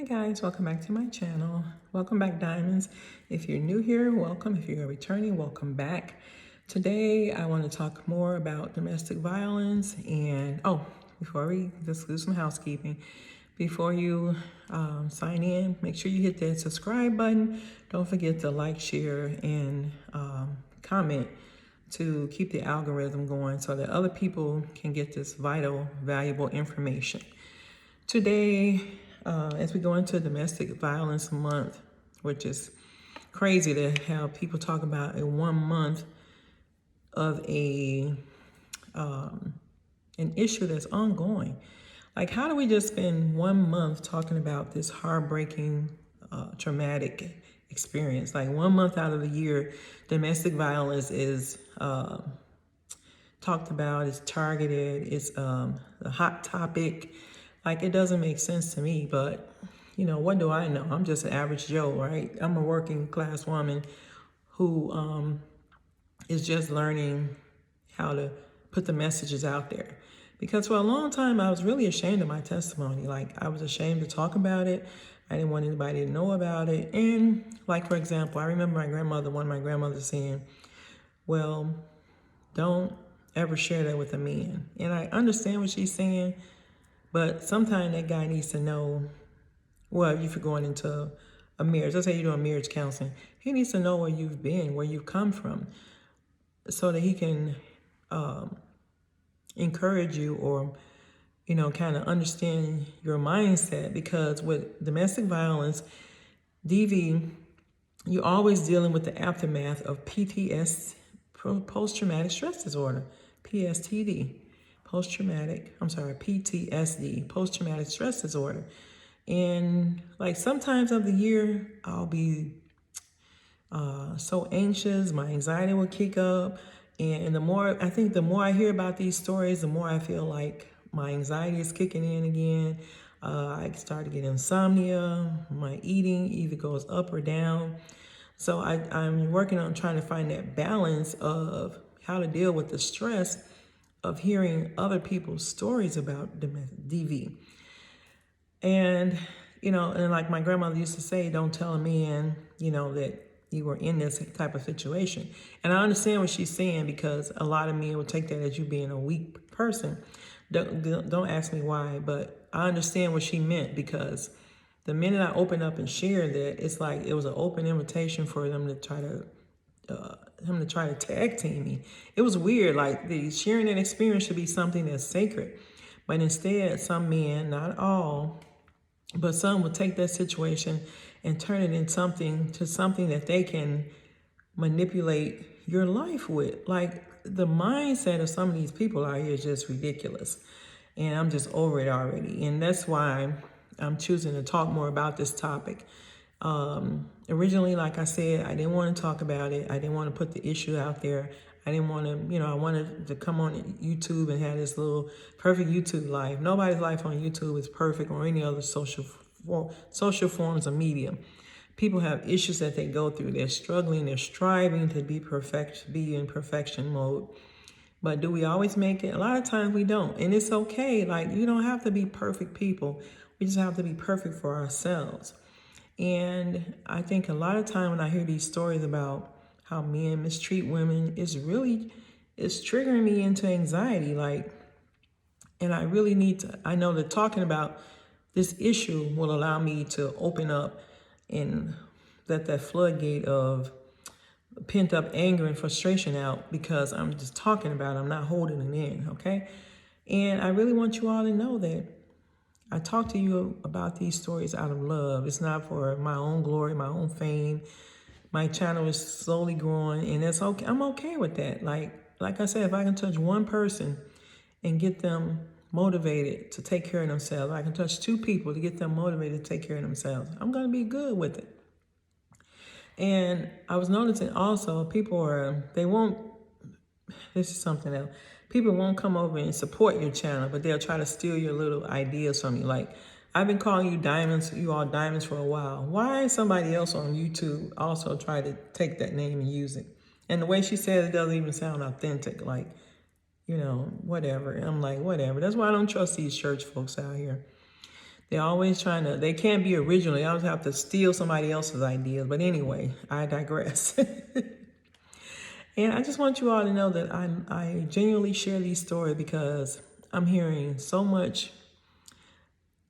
Hi guys, welcome back to my channel. Welcome back, Diamonds. If you're new here, welcome. If you're returning, welcome back. Today I want to talk more about domestic violence, and before we just do some housekeeping, before you sign in, make sure you hit that subscribe button. Don't forget to like, share, and comment to keep the algorithm going so that other people can get this vital, valuable information. Today, as we go into Domestic Violence Month, which is crazy to have people talk about a 1 month of an issue that's ongoing. Like, how do we just spend 1 month talking about this heartbreaking, traumatic experience? Like 1 month out of the year, domestic violence is talked about, it's targeted, it's a hot topic. Like, it doesn't make sense to me, but what do I know? I'm just an average Joe, right? I'm a working class woman who is just learning how to put the messages out there. Because for a long time, I was really ashamed of my testimony. Like, I was ashamed to talk about it. I didn't want anybody to know about it. And like, for example, I remember one of my grandmothers saying, well, don't ever share that with a man. And I understand what she's saying, but sometimes that guy needs to know, well, if you're going into a marriage, let's say you're doing marriage counseling, he needs to know where you've been, where you've come from, so that he can encourage you or, kind of understand your mindset. Because with domestic violence, DV, you're always dealing with the aftermath of PTS, post-traumatic stress disorder, PTSD, PTSD, post-traumatic stress disorder. And like sometimes of the year, I'll be so anxious, my anxiety will kick up. And the more I hear about these stories, the more I feel like my anxiety is kicking in again. I start to get insomnia. My eating either goes up or down. So I'm working on trying to find that balance of how to deal with the stress of hearing other people's stories about DV. And, and like my grandmother used to say, don't tell a man, that you were in this type of situation. And I understand what she's saying, because a lot of men will take that as you being a weak person. Don't ask me why, but I understand what she meant, because the minute I opened up and shared that, it's like it was an open invitation for them to try to tag team me. It was weird. Like, the sharing that experience should be something that's sacred, but instead, some men, not all, but some will take that situation and turn it into something that they can manipulate your life with. Like, the mindset of some of these people out here is just ridiculous. And I'm just over it already. And that's why I'm choosing to talk more about this topic. Originally, like I said, I didn't want to talk about it. I didn't want to put the issue out there. I didn't want to, I wanted to come on YouTube and have this little perfect YouTube life. Nobody's life on YouTube is perfect, or any other social forms of media. People have issues that they go through. They're struggling. They're striving to be in perfection mode. But do we always make it? A lot of times we don't. And it's okay. Like, you don't have to be perfect people. We just have to be perfect for ourselves. And I think a lot of time when I hear these stories about how men mistreat women, it's triggering me into anxiety. Like, and I really I know that talking about this issue will allow me to open up and let that floodgate of pent up anger and frustration out, because I'm just talking about it. I'm not holding it in, okay? And I really want you all to know that I talk to you about these stories out of love. It's not for my own glory, my own fame. My channel is slowly growing, and that's okay. I'm okay with that. Like I said, if I can touch one person and get them motivated to take care of themselves, I can touch 2 people to get them motivated to take care of themselves, I'm going to be good with it. And I was noticing also, this is something else. People won't come over and support your channel, but they'll try to steal your little ideas from you. Like, I've been calling you all diamonds for a while. Why somebody else on YouTube also try to take that name and use it? And the way she said it doesn't even sound authentic. Like, whatever. I'm like, whatever. That's why I don't trust these church folks out here. They're always they can't be original. They always have to steal somebody else's ideas. But anyway, I digress. And I just want you all to know that I genuinely share these stories because I'm hearing so much.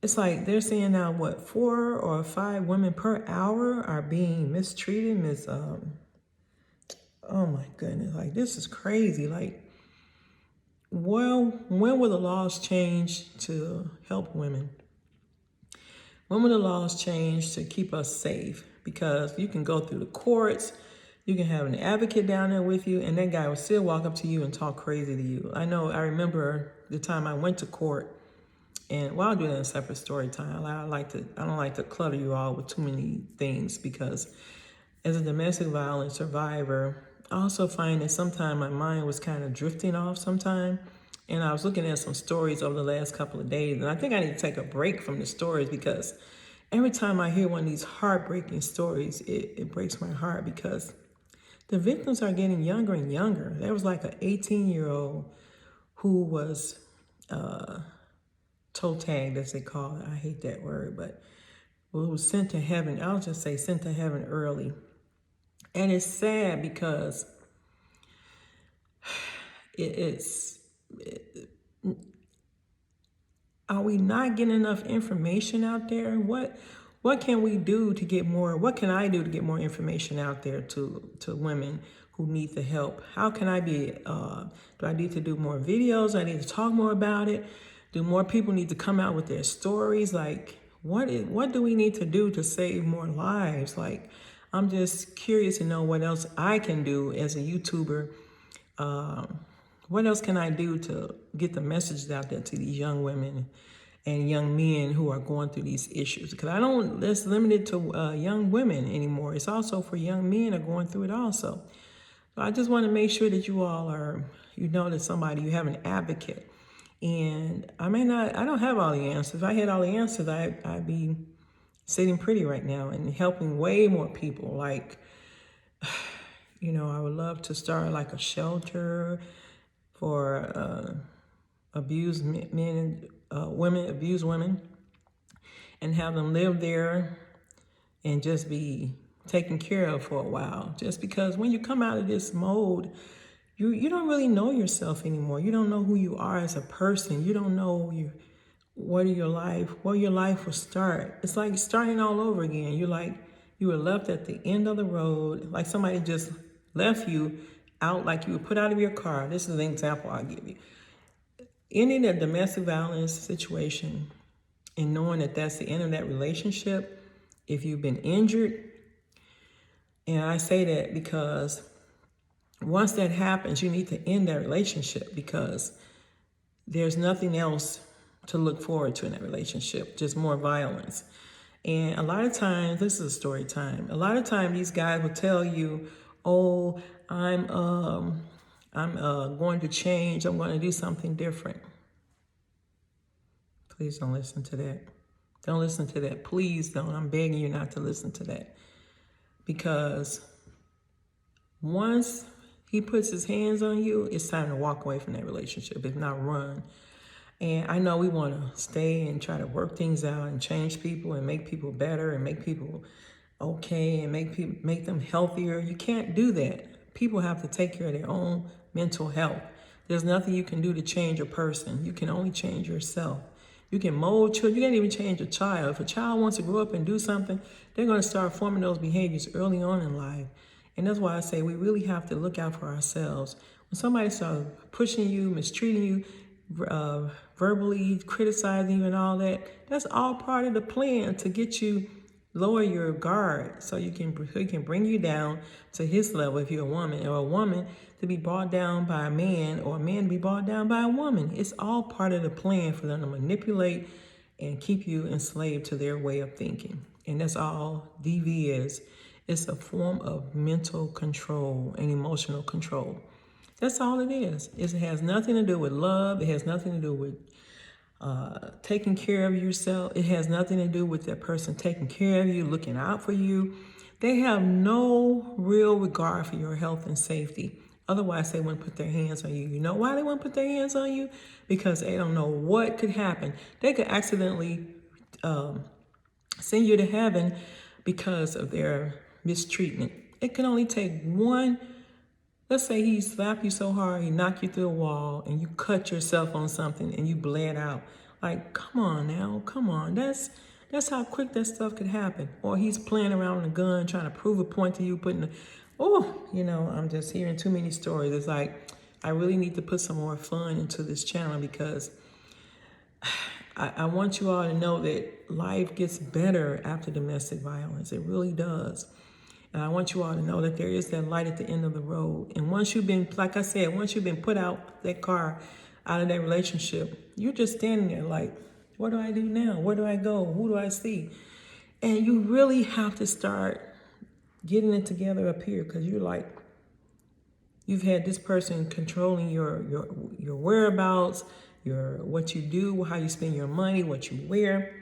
It's like they're saying now, what, 4 or 5 women per hour are being mistreated, oh my goodness, like this is crazy. Like, well, when will the laws change to help women? When will the laws change to keep us safe? Because you can go through the courts, you can have an advocate down there with you, and that guy will still walk up to you and talk crazy to you. I remember the time I went to court, and I'll do that in a separate story time. I don't like to clutter you all with too many things, because as a domestic violence survivor, I also find that sometimes my mind was kind of drifting off sometime. And I was looking at some stories over the last couple of days, and I think I need to take a break from the stories, because every time I hear one of these heartbreaking stories, it breaks my heart, because the victims are getting younger and younger. There was like an 18-year-old who was toe tagged, as they call it. I hate that word, but who was sent to heaven. I'll just say sent to heaven early. And it's sad because are we not getting enough information out there? What can we do to get more? What can I do to get more information out there to women who need the help? How can I be? Do I need to do more videos? I need to talk more about it. Do more people need to come out with their stories? Like, what do we need to do to save more lives? Like, I'm just curious to know what else I can do as a YouTuber. What else can I do to get the message out there to these young women and young men who are going through these issues? Because it's limited to young women anymore. It's also for young men who are going through it also. So I just want to make sure that you all you have an advocate. And I don't have all the answers. If I had all the answers, I'd be sitting pretty right now and helping way more people. Like, I would love to start like a shelter for abused men, abused women, and have them live there and just be taken care of for a while. Just because when you come out of this mode, you don't really know yourself anymore. You don't know who you are as a person. You don't know where your life will start. It's like starting all over again. You were left at the end of the road, like somebody just left you out, like you were put out of your car. This is an example I'll give you. Ending a domestic violence situation and knowing that that's the end of that relationship, if you've been injured, and I say that because once that happens, you need to end that relationship, because there's nothing else to look forward to in that relationship, just more violence. And a lot of times, this is a story time. A lot of times these guys will tell you, oh, I'm going to change. I'm going to do something different. Please don't listen to that. Don't listen to that. Please don't. I'm begging you not to listen to that. Because once he puts his hands on you, it's time to walk away from that relationship, if not run. And I know we want to stay and try to work things out and change people and make people better and make people okay and make them healthier. You can't do that. People have to take care of their own mental health. There's nothing you can do to change a person. You can only change yourself. You can mold children. You can't even change a child. If a child wants to grow up and do something, they're going to start forming those behaviors early on in life. And that's why I say we really have to look out for ourselves. When somebody starts pushing you, mistreating you, verbally criticizing you and all that, that's all part of the plan to get you lower your guard, so he can bring you down to his level if you're a woman, or a woman to be brought down by a man, or a man to be brought down by a woman. It's all part of the plan for them to manipulate and keep you enslaved to their way of thinking. And that's all DV is. It's a form of mental control and emotional control. That's all it is. It has nothing to do with love. It has nothing to do with taking care of yourself. It has nothing to do with that person taking care of you, looking out for you. They have no real regard for your health and safety. Otherwise, they wouldn't put their hands on you. You know why they wouldn't put their hands on you? Because they don't know what could happen. They could accidentally send you to heaven because of their mistreatment. It can only take one. Let's say he slapped you so hard, he knocked you through a wall, and you cut yourself on something and you bled out. Like, come on now, come on. That's how quick that stuff could happen. Or he's playing around with a gun, trying to prove a point to you, I'm just hearing too many stories. It's like, I really need to put some more fun into this channel because I want you all to know that life gets better after domestic violence. It really does. And I want you all to know that there is that light at the end of the road. And once you've been, like I said, once you've been put out that car, out of that relationship, you're just standing there like, what do I do now? Where do I go? Who do I see? And you really have to start getting it together up here because you're like, you've had this person controlling your whereabouts, what you do, how you spend your money, what you wear.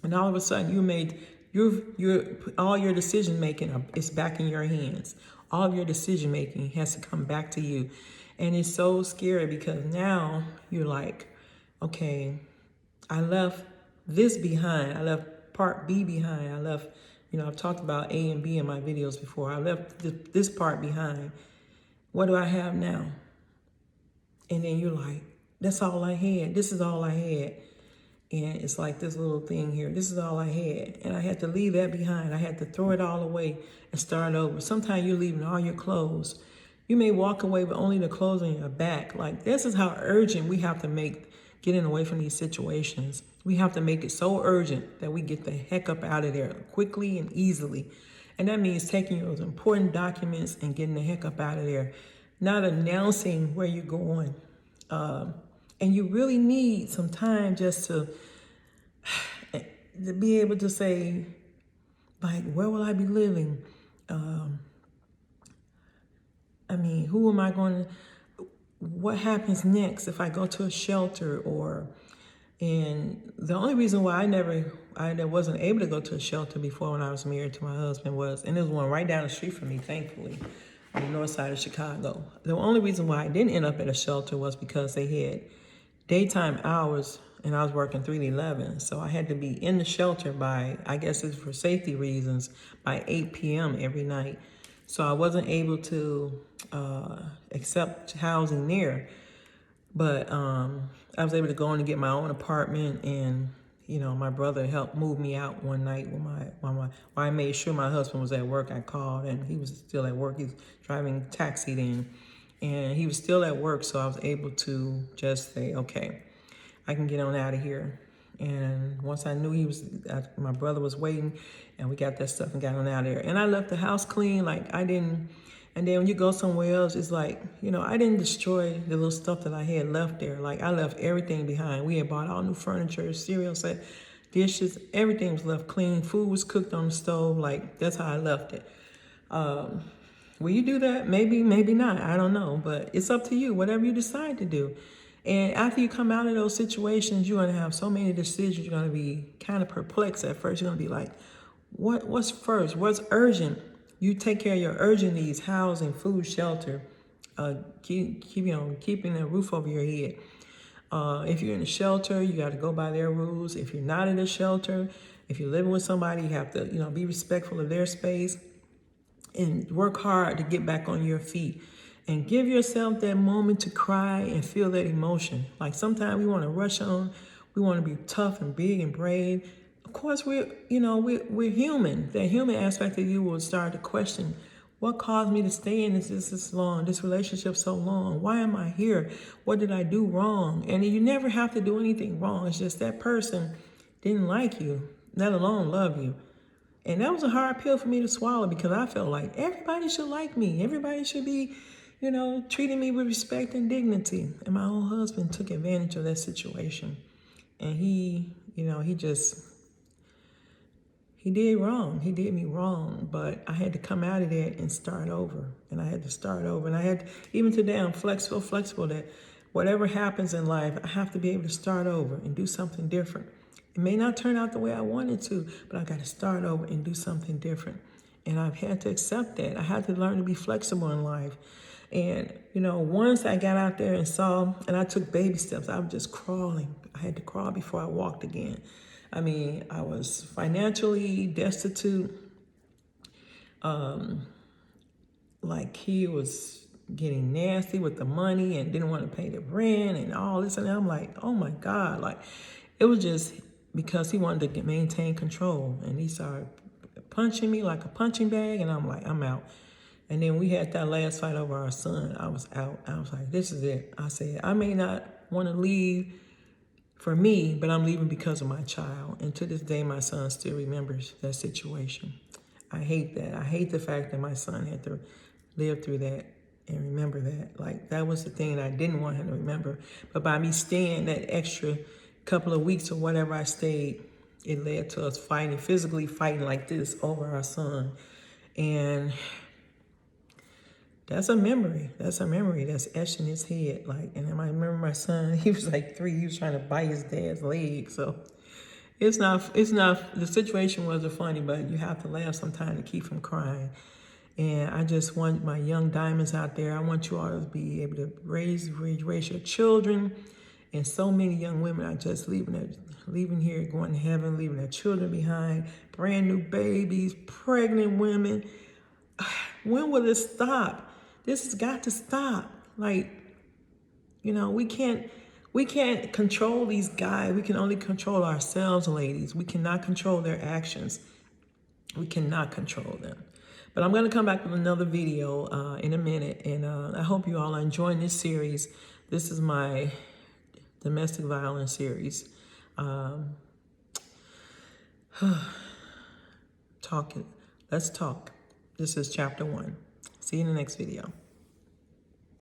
And all of a sudden you made all your decision making is back in your hands. All of your decision making has to come back to you. And it's so scary because now you're like, okay, I left this behind. I left part B behind. I left, I've talked about A and B in my videos before. I left this part behind. What do I have now? And then you're like, that's all I had. This is all I had. And it's like this little thing here. This is all I had. And I had to leave that behind. I had to throw it all away and start over. Sometimes you're leaving all your clothes. You may walk away with only the clothes on your back. Like, this is how urgent we have to make getting away from these situations. We have to make it so urgent that we get the heck up out of there quickly and easily. And that means taking those important documents and getting the heck up out of there. Not announcing where you're going. And you really need some time just to be able to say, like, where will I be living? Who am I going to, what happens next if I go to a shelter and the only reason why I wasn't able to go to a shelter before when I was married to my husband and there was one right down the street from me, thankfully, on the north side of Chicago. The only reason why I didn't end up at a shelter was because they had daytime hours and I was working 3 to 11. So I had to be in the shelter by, I guess it's for safety reasons, by 8 p.m. every night. So I wasn't able to accept housing there. But I was able to go in and get my own apartment, and my brother helped move me out one night when I made sure my husband was at work. I called and he was still at work. He's driving taxied in, and he was still at work, so I was able to just say, okay, I can get on out of here. And once I knew my brother was waiting, and we got that stuff and got on out of there. And I left the house clean, like I didn't. And then when you go somewhere else, it's like, I didn't destroy the little stuff that I had left there. Like, I left everything behind. We had bought all new furniture, cereal set, dishes, everything was left clean. Food was cooked on the stove. Like, that's how I left it. Will you do that? Maybe, maybe not. I don't know. But it's up to you, whatever you decide to do. And after you come out of those situations, you're going to have so many decisions. You're going to be kind of perplexed at first. You're going to be like, what's first? What's urgent? You take care of your urgent needs: housing, food, shelter, keeping a roof over your head. If you're in a shelter, you got to go by their rules. If you're not in a shelter, if you're living with somebody, you have to, be respectful of their space and work hard to get back on your feet. And give yourself that moment to cry and feel that emotion. Like, sometimes we want to rush on. We want to be tough and big and brave. Of course, we're human. The human aspect of you will start to question, what caused me to stay in this long, this relationship so long? Why am I here? What did I do wrong? And you never have to do anything wrong. It's just that person didn't like you, let alone love you. And that was a hard pill for me to swallow because I felt like everybody should like me. Everybody should be, treating me with respect and dignity. And my own husband took advantage of that situation. And he did wrong. He did me wrong, but I had to come out of that and start over. And I had to start over. And I had, even today, I'm flexible that whatever happens in life, I have to be able to start over and do something different. It may not turn out the way I wanted to, but I got to start over and do something different. And I've had to accept that. I had to learn to be flexible in life. And, you know, once I got out there and saw, and I took baby steps, I was just crawling. I had to crawl before I walked again. I mean, I was financially destitute. Like he was getting nasty with the money and didn't want to pay the rent and all this. And I'm like, oh my God. Like, it was just because he wanted to maintain control. And he started punching me like a punching bag. And I'm like, I'm out. And then we had that last fight over our son. I was out. I was like, this is it. I said, I may not want to leave for me, but I'm leaving because of my child. And to this day, my son still remembers that situation. I hate that. I hate the fact that my son had to live through that and remember that. Like, that was the thing that I didn't want him to remember. But by me staying that extra couple of weeks or whatever I stayed, it led to us fighting, physically fighting like this over our son. And that's a memory. That's a memory that's etched in his head. Like, and I remember my son, he was like 3, he was trying to bite his dad's leg. So it's not, the situation wasn't funny, but you have to laugh sometimes to keep from crying. And I just want my young diamonds out there, I want you all to be able to raise your children. And so many young women are just leaving here, going to heaven, leaving their children behind, brand new babies, pregnant women. When will this stop? This has got to stop. Like, you know, we can't control these guys. We can only control ourselves, ladies. We cannot control their actions. We cannot control them. But I'm going to come back with another video in a minute. And I hope you all are enjoying this series. This is my domestic violence series. Let's talk. This is chapter 1. See you in the next video.